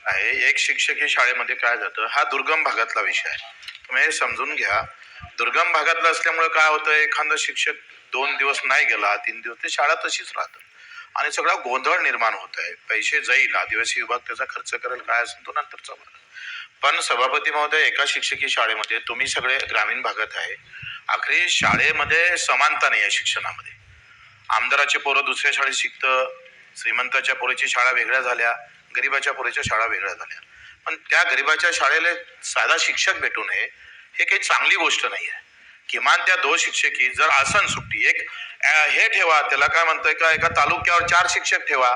आहे. एक शिक्षकी शाळेमध्ये काय जातं, हा दुर्गम भागातला विषय आहे. तुम्ही हे समजून घ्या. दुर्गम भागातला असल्यामुळे काय होतं, एखादा शिक्षक 2 दिवस नाही गेला, 3 दिवस, ते शाळा तशीच राहतं आणि सगळा गोंधळ निर्माण होत आहे. पैसे जाईल, आदिवासी विभाग त्याचा खर्च करेल, काय असेल तो नंतरचा भाग. पण सभापती महोदय, एका शिक्षकी शाळेमध्ये तुम्ही सगळे ग्रामीण भागात आहे. आखरी शाळेमध्ये समानता नाही आहे शिक्षणामध्ये. आमदाराचे पोरं दुसऱ्या शाळेत शिकतं, श्रीमंताच्या पोरीची शाळा वेगळ्या झाल्या, गरिबाच्या पोरीच्या शाळा वेगळ्या झाल्या. पण त्या गरिबाच्या शाळेला साधा शिक्षक भेटू नये हे काही चांगली गोष्ट नाही आहे. किमान त्या 2 शिक्षकी जर आसन सुट्टी एक हे ठेवा, त्याला काय म्हणतोय का, एका तालुक्यावर 4 शिक्षक ठेवा.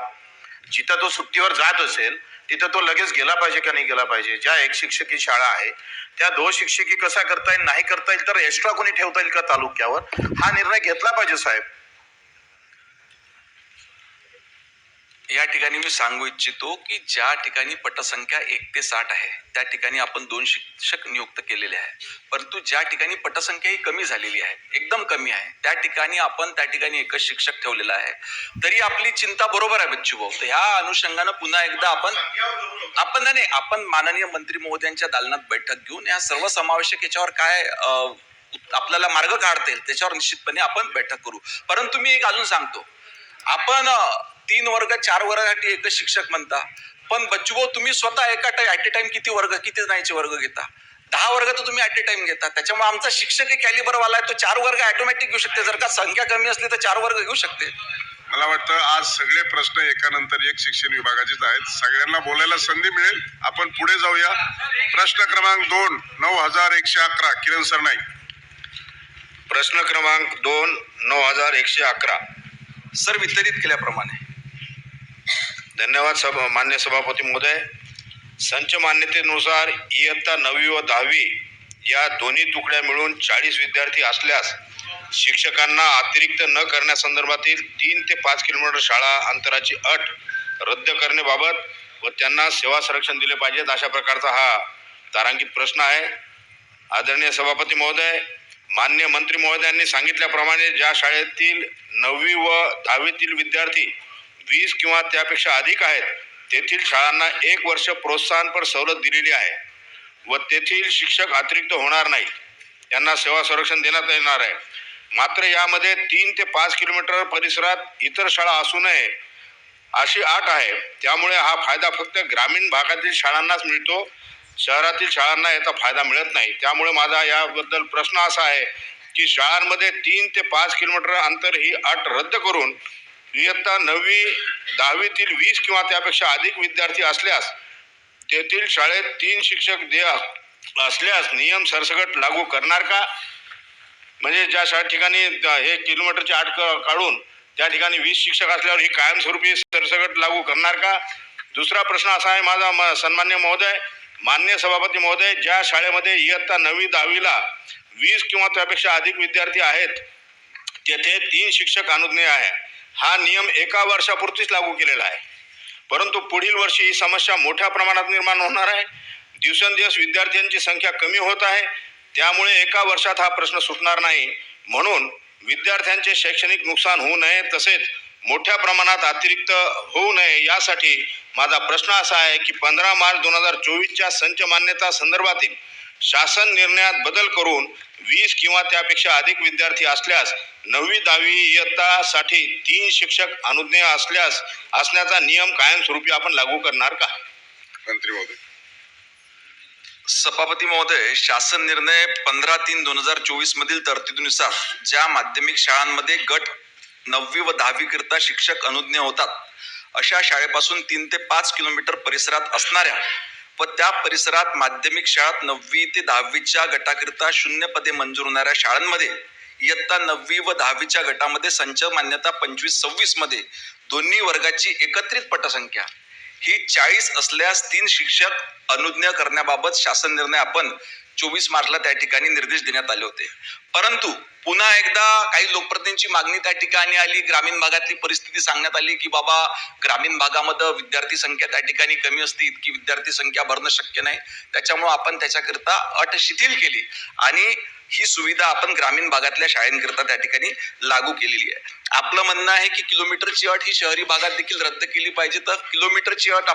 जिथं तो सुट्टीवर जात असेल तिथं तो लगेच गेला पाहिजे का नाही गेला पाहिजे. ज्या एक शिक्षकी शाळा आहे त्या 2 शिक्षकी कसा करता येईल, नाही करता येईल तर एक्स्ट्रा कोणी ठेवता येईल का तालुक्यावर, हा निर्णय घेतला पाहिजे साहेब. या ठिकाणी मी सांगू इच्छितो की ज्या ठिकाणी पटसंख्या 1 ते 60 आहे त्या ठिकाणी आपण 2 शिक्षक नियुक्त केलेले आहे. परंतु ज्या ठिकाणी पटसंख्या ही कमी झालेली आहे, एकदम कमी आहे, त्या ठिकाणी आपण त्या ठिकाणी एकच शिक्षक ठेवलेला आहे. तरी आपली चिंता बरोबर आहे बच्चू भाऊ. तर ह्या अनुषंगानं पुन्हा एकदा आपण माननीय मंत्री महोदयांच्या दालनात बैठक घेऊन या सर्व समावेशक याच्यावर काय आपल्याला मार्ग काढता येईल त्याच्यावर निश्चितपणे आपण बैठक करू. परंतु मी एक अजून सांगतो, आपण 3 वर्ग 4 वर्गासाठी एकच शिक्षक म्हणता, पण बच्चूभाऊ तुम्ही स्वतः ऍट ए टाइम किती नाहीचे वर्ग घेता? 10 वर्ग तर तुम्ही ऍट ए टाइम घेता. त्याच्यामुळे आमचा शिक्षक कॅलिबरवाला आहे, तो 4 वर्ग ऑटोमॅटिक घेऊ शकते. जर का संख्या कमी असली तर 4 वर्ग घेऊ शकते. मला वाटतं आज सगळे प्रश्न एकानंतर एक शिक्षण विभागाचेच आहेत. सगळ्यांना बोलायला संधी मिळेल. आपण पुढे जाऊया. प्रश्न क्रमांक 2, 9111, किरण सरनाईक. प्रश्न क्रमांक 2, 9111. सर, वितरित केल्याप्रमाणे. धन्यवाद मान्य सभापती महोदय. संच मान्यतेनुसार इयत्ता 9वी व 10वी या दोन्ही तुकड्या मिळून 40 विद्यार्थी असल्यास शिक्षकांना अतिरिक्त न करण्यासंदर्भातील 3 ते 5 किलोमीटर शाळा अंतराची अट रद्द करण्याबाबत व त्यांना सेवा संरक्षण दिले पाहिजेत, अशा प्रकारचा हा तारांकित प्रश्न आहे. आदरणीय सभापती महोदय, मान्य मंत्री महोदयांनी सांगितल्याप्रमाणे ज्या शाळेतील 9वी व 10वीतील विद्यार्थी 20 किंवा त्यापेक्षा अधिक आहेत तेथील शाळांना 1 वर्ष प्रोत्साहनपर सवलत दिलेली आहे व तेथील शिक्षक अतिरिक्त होणार नाही, यांना सेवा संरक्षण देण्यात येणार आहे. मात्र यामध्ये 3 ते 5 किलोमीटर परिसरात इतर शाळा असू नये अशी अट आहे. त्यामुळे हा फायदा फक्त ग्रामीण भागातील शाळांनाच मिळतो, शहरातील शाळांना याचा फायदा मिळत नाही. त्यामुळे माझा याबद्दल प्रश्न असा आहे की शाळांमध्ये 3 ते 5 किलोमीटर अंतर ही अट रद्द करून इयत्ता 9वी 10वीतील 20 किंवा त्यापेक्षा अधिक विद्यार्थी असल्यास तेथील शाळेत 3 शिक्षक असल्यास नियम सरसकट लागू करणार का? म्हणजे ज्या ठिकाणी हे किलोमीटरची अट काढून त्या ठिकाणी 20 शिक्षक असल्यावर ही कायमस्वरूपी सरसकट लागू करणार का? दुसरा प्रश्न असा आहे माझा सन्मान्य महोदय, मान्य सभापती महोदय, ज्या शाळेमध्ये इयत्ता 9वी 10वीला 20 किंवा त्यापेक्षा अधिक विद्यार्थी आहेत तेथे 3 शिक्षक अनुज्ञेय आहे. हा नियम 1 वर्षापुरतीच लागू केलेला आहे. परंतु पुढील वर्षी ही समस्या मोठ्या प्रमाणात निर्माण होणार आहे. दिवसेंदिवस विद्यार्थ्यांची संख्या कमी होत आहे. त्यामुळे 1 वर्षात हा प्रश्न सुटणार नाही. म्हणून विद्यार्थ्यांचे शैक्षणिक नुकसान होऊ नये तसेच मोठ्या प्रमाणात अतिरिक्त होऊ नये यासाठी माझा प्रश्न असा आहे की 15 मार्च 2024च्या संच मान्यता संदर्भातील शासन निर्णयात बदल करून 20 किंवा त्यापेक्षा अधिक विद्यार्थी असल्यास 9वी 10वी इयत्तासाठी 3 शिक्षक अनुज्ञेय असण्याचा नियम कायमस्वरूपी आपण लागू करणार का? मंत्री महोदय. सभापती महोदय, शासन निर्णय 15/3/2024 मधील तरतुदीनुसार ज्या माध्यमिक शाळांमध्ये गट 9वी व 10वी करता शिक्षक अनुज्ञेय होतात अशा शाळेपासून 3 ते 5 किलोमीटर परिसरात असणाऱ्या व त्या परिसरात माध्यमिक शाळात 9वी ते 10वीच्या गटाकरिता 0 पदे मंजूर होणाऱ्या शाळांमध्ये इयत्ता 9वी व 10वीच्या गटामध्ये संच मान्यता 25-26 मध्ये दोन्ही वर्गाची एकत्रित पटसंख्या ही 40 असल्यास 3 शिक्षक अनुज्ञेय करण्याबाबत शासन निर्णय आपण 24 मार्चला त्या ठिकाणी निर्देश देण्यात आले होते. परंतु पुन्हा एकदा काही लोकप्रतिनिधींची मागणी त्या ठिकाणी आली, ग्रामीण भागातली परिस्थिती सांगण्यात आली की बाबा ग्रामीण भागामध्ये विद्यार्थी संख्या त्या ठिकाणी कमी असते, इतकी विद्यार्थी संख्या भरणं शक्य नाही, त्याच्यामुळे आपण त्याच्याकरिता अट शिथिल केली आणि ही सुविधा आपण ग्रामीण भागातल्या शाळांकरिता त्या ठिकाणी लागू केलेली आहे. आपलं म्हणणं आहे की किलोमीटरची अट ही शहरी भागात देखील रद्द केली पाहिजे. तर किलोमीटरची अट